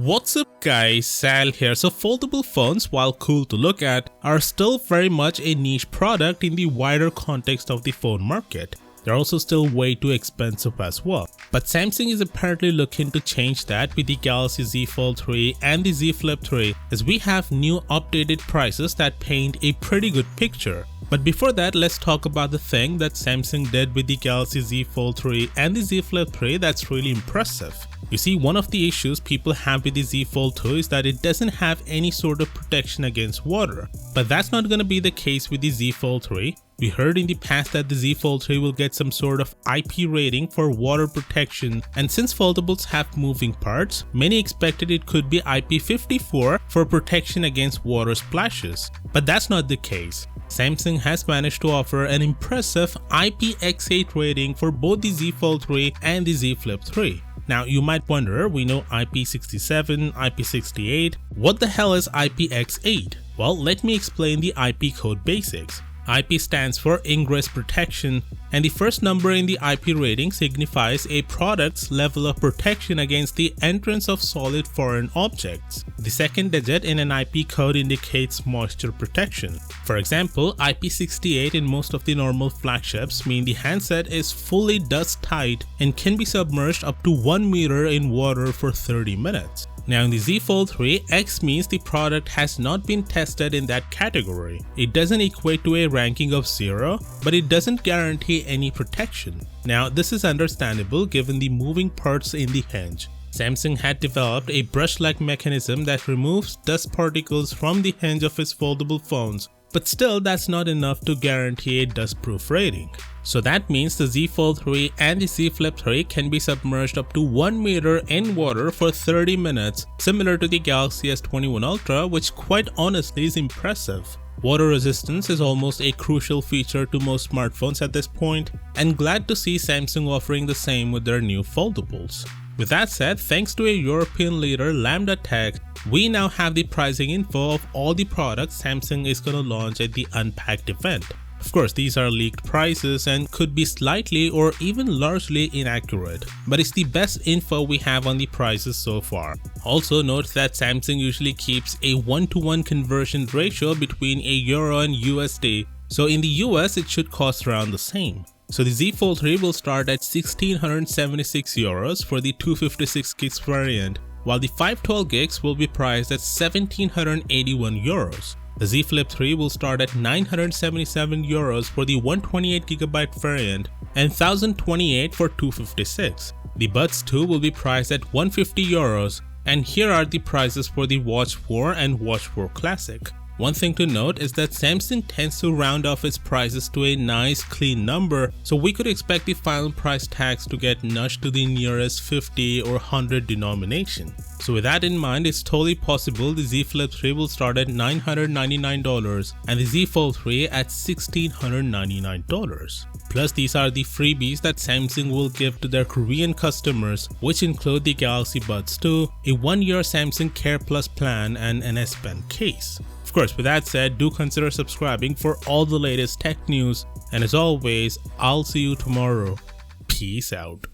What's up guys, Sal here. So foldable phones, while cool to look at, are still very much a niche product in the wider context of the phone market. They're also still way too expensive as well. But Samsung is apparently looking to change that with the Galaxy Z Fold 3 and the Z Flip 3, as we have new updated prices that paint a pretty good picture. But before that, let's talk about the thing that Samsung did with the Galaxy Z Fold 3 and the Z Flip 3 that's really impressive. You see, one of the issues people have with the Z Fold 2 is that it doesn't have any sort of protection against water. But that's not going to be the case with the Z Fold 3. We heard in the past that the Z Fold 3 will get some sort of IP rating for water protection, and since foldables have moving parts, many expected it could be IP54 for protection against water splashes. But that's not the case. Samsung has managed to offer an impressive IPX8 rating for both the Z Fold 3 and the Z Flip 3. Now you might wonder, we know IP67, IP68, what the hell is IPX8? Well, let me explain the IP code basics. IP stands for ingress protection, and the first number in the IP rating signifies a product's level of protection against the entrance of solid foreign objects. The second digit in an IP code indicates moisture protection. For example, IP68 in most of the normal flagships mean the handset is fully dust tight and can be submerged up to 1 meter in water for 30 minutes. Now in the Z Fold 3, X means the product has not been tested in that category. It doesn't equate to a ranking of 0, but it doesn't guarantee any protection. Now this is understandable given the moving parts in the hinge. Samsung had developed a brush-like mechanism that removes dust particles from the hinge of its foldable phones, but still that's not enough to guarantee a dust-proof rating. So that means the Z Fold 3 and the Z Flip 3 can be submerged up to 1 meter in water for 30 minutes, similar to the Galaxy S21 Ultra, which quite honestly is impressive. Water resistance is almost a crucial feature to most smartphones at this point, and glad to see Samsung offering the same with their new foldables. With that said, thanks to a European leader, Lambda Tech, we now have the pricing info of all the products Samsung is going to launch at the Unpacked event. Of course, these are leaked prices and could be slightly or even largely inaccurate, but it's the best info we have on the prices so far. Also note that Samsung usually keeps a 1-to-1 conversion ratio between a Euro and USD, so in the US it should cost around the same. So the Z Fold 3 will start at 1,676 euros for the 256 gigs variant, while the 512 gigs will be priced at 1,781 euros. The Z Flip 3 will start at 977 euros for the 128GB variant and 1,028 for 256. The Buds 2 will be priced at 150 euros, and here are the prices for the Watch 4 and Watch 4 Classic. One thing to note is that Samsung tends to round off its prices to a nice clean number, so we could expect the final price tags to get nudged to the nearest 50 or 100 denomination. So with that in mind, it's totally possible the Z Flip 3 will start at $999 and the Z Fold 3 at $1,699. Plus these are the freebies that Samsung will give to their Korean customers, which include the Galaxy Buds 2, a 1-year Samsung Care Plus plan, and an S Pen case. Of course, with that said, do consider subscribing for all the latest tech news, and as always, I'll see you tomorrow. Peace out.